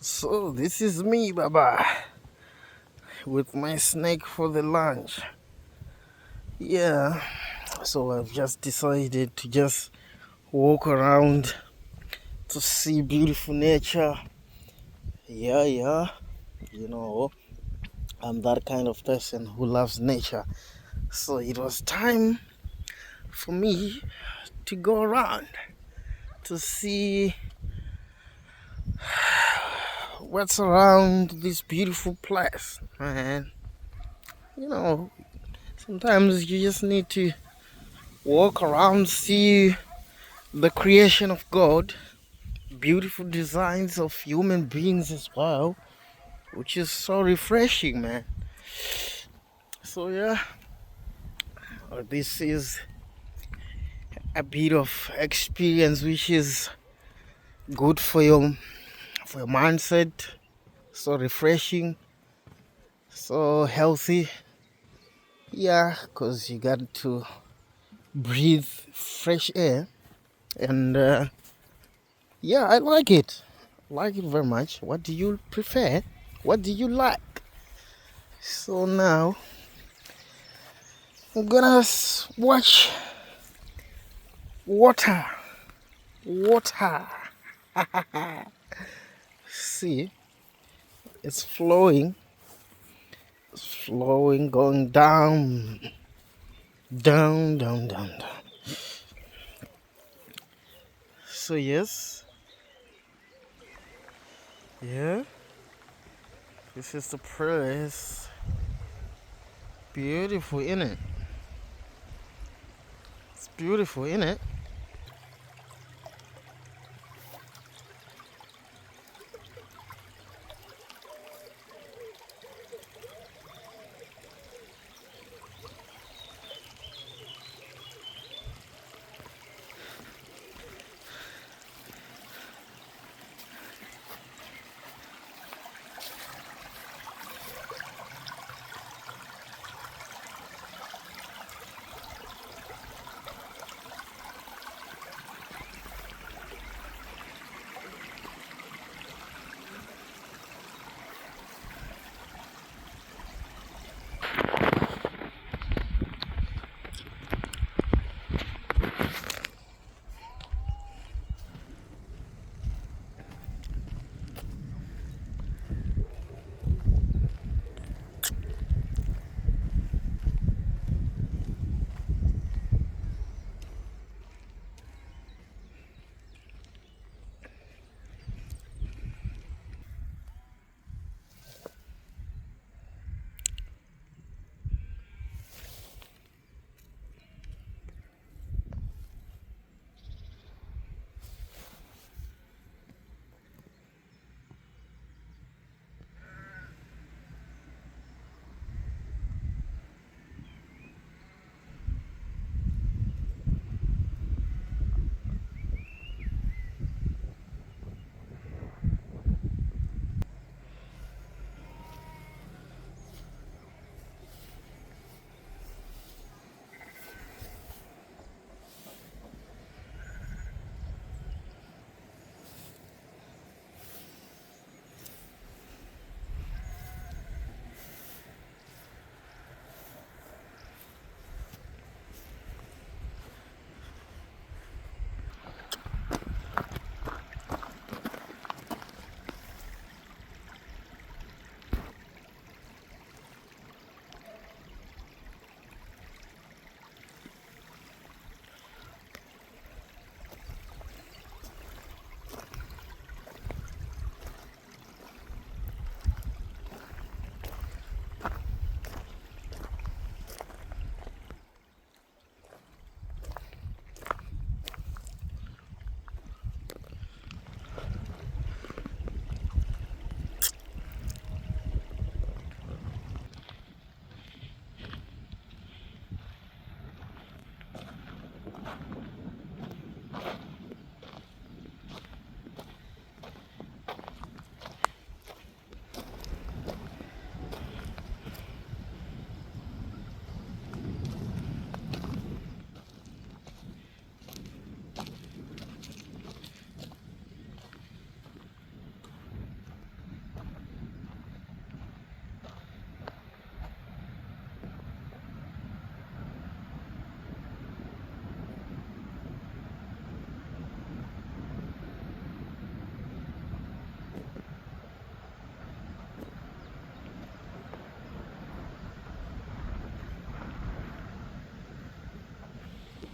So this is me, Baba, with my snake for the lunch. Yeah, so I've just decided to just walk around to see beautiful nature. Yeah, you know, I'm that kind of person who loves nature. So it was time for me to go around to see what's around this beautiful place, man. You know, sometimes you just need to walk around, see the creation of God, beautiful designs of human beings as well, which is so refreshing, man. So yeah, this is a bit of experience which is good for your mindset, so refreshing, so healthy. Yeah, because you got to breathe fresh air, and yeah, I like it. Like it very much. What do you prefer? What do you like? So now I'm gonna watch water. Water. See, it's flowing. It's flowing, going down, down. So yes, yeah, this is the place. Beautiful, isn't it? It's beautiful, isn't it?